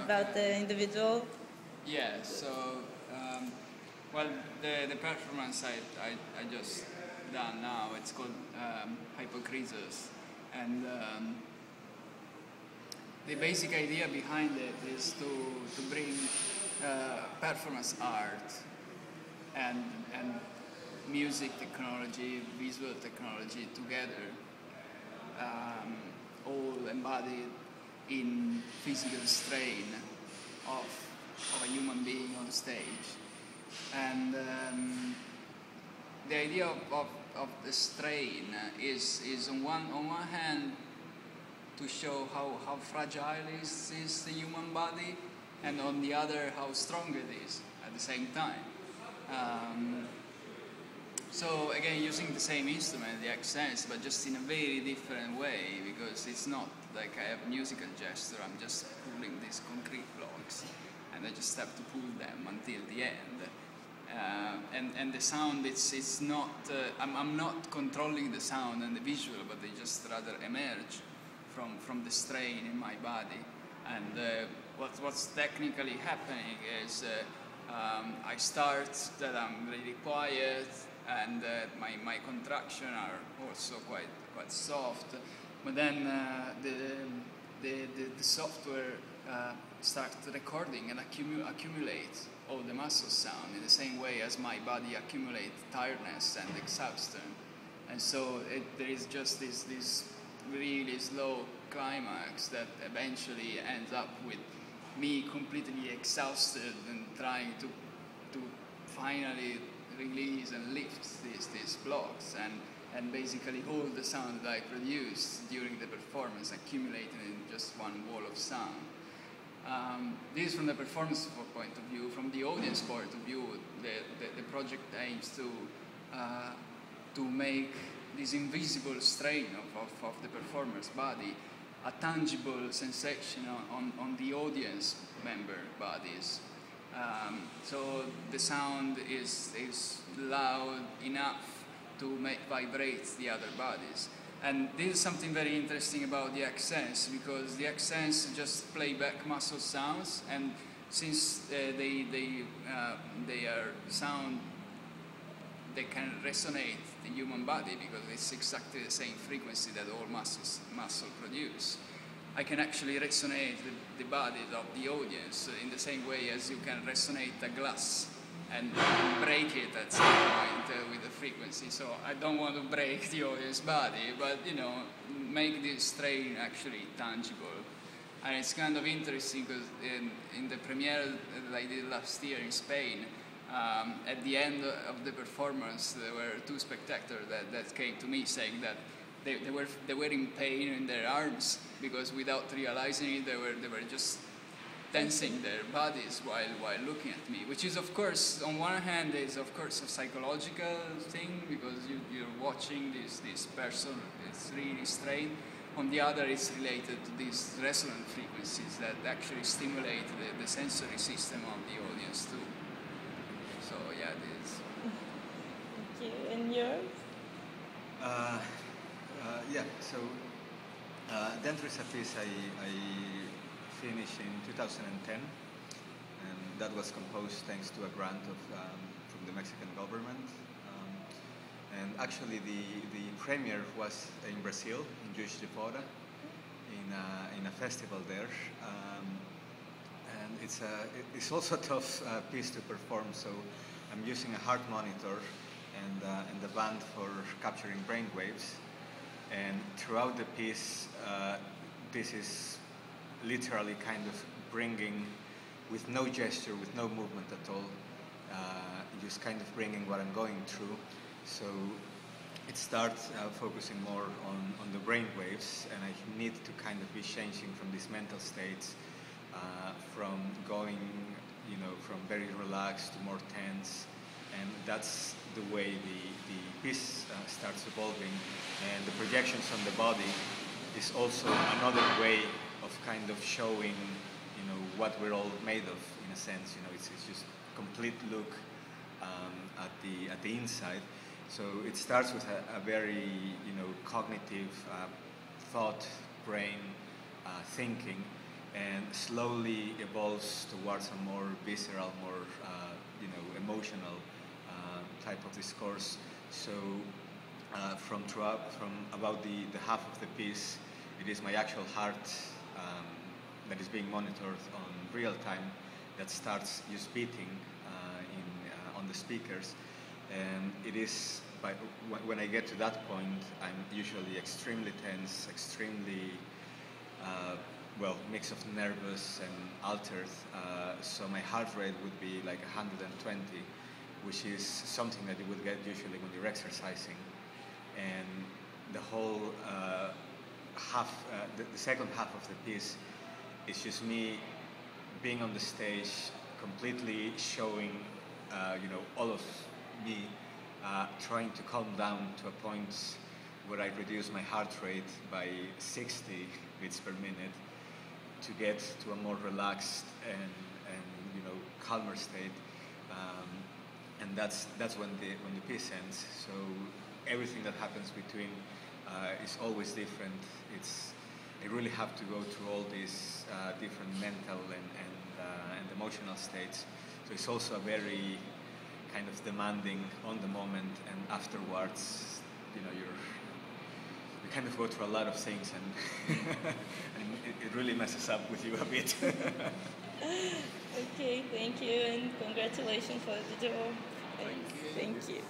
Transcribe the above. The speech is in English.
about the individual? Yeah, so, well, the performance I just done now, it's called Hypocrisus, and the basic idea behind it is to bring performance art and music technology, visual technology together, all embodied in physical strain of a human being on stage. And the idea of the strain is on one hand to show how fragile is the human body, and on the other how strong it is at the same time. So again, using the same instrument, the accents, but just in a very different way, because it's not like I have musical gesture, I'm just pulling these concrete blocks, and I just have to pull them until the end. And the sound, it's not, I'm not controlling the sound and the visual, but they just rather emerge from the strain in my body. And what's technically happening is I start that I'm really quiet, and my contraction are also quite soft, but then the software starts recording and accumulate all the muscle sound in the same way as my body accumulates tiredness and exhaustion. And so there is just this really slow climax that eventually ends up with me completely exhausted and trying to finally release and lift these blocks and basically all the sound that I produced during the performance accumulated in just one wall of sound. This is from the performance point of view. From the audience point of view, the project aims to make this invisible strain of the performer's body a tangible sensation on the audience member bodies. So the sound is loud enough to vibrate the other bodies. And this is something very interesting about the accents, because the accents just play back muscle sounds, and since they are sound, they can resonate the human body because it's exactly the same frequency that all muscle produce. I can actually resonate the bodies of the audience in the same way as you can resonate a glass and break it at some point with the frequency. So I don't want to break the audience body, but make this strain actually tangible. And it's kind of interesting because in the premiere that I did last year in Spain, at the end of the performance, there were two spectators that came to me saying that they were in pain in their arms because without realizing it, they were just tensing their bodies while looking at me, which is, of course, on one hand, is of course a psychological thing because you're watching this person, it's really strained. On the other, it's related to these resonant frequencies that actually stimulate the sensory system of the audience too. So yeah, this. Thank you. And yours? Yeah. So Dentro is a piece I finished in 2010, and that was composed thanks to a grant from the Mexican government. And actually, the premiere was in Brazil, in Juiz de Fora, in a festival there. And it's also a tough piece to perform. So I'm using a heart monitor and the band for capturing brain waves. And throughout the piece, this is literally kind of bringing, with no gesture, with no movement at all, just kind of bringing what I'm going through. So it starts focusing more on the brain waves, and I need to kind of be changing from these mental states, from going, from very relaxed to more tense, and that's the way the piece starts evolving. And the projections on the body is also another way of kind of showing, what we're all made of, in a sense. It's just complete look at the inside. So it starts with a very, cognitive thought, brain, thinking, and slowly evolves towards a more visceral, more emotional type of discourse. So from about the half of the piece, it is my actual heart that is being monitored on real time, that starts just beating on the speakers, and it is when I get to that point, I'm usually extremely tense, extremely mix of nervous and altered. So my heart rate would be like 120, which is something that you would get usually when you're exercising. And the whole the second half of the piece is just me being on the stage, completely showing, all of me, trying to calm down to a point where I reduce my heart rate by 60 beats per minute to get to a more relaxed and calmer state. And that's when the piece ends. So everything that happens between is always different. I really have to go through all these different mental and emotional states. So it's also a very kind of demanding on the moment, and afterwards, you kind of go through a lot of things, and, and it really messes up with you a bit. Okay, thank you, and congratulations for the job. Thank you. Thank you.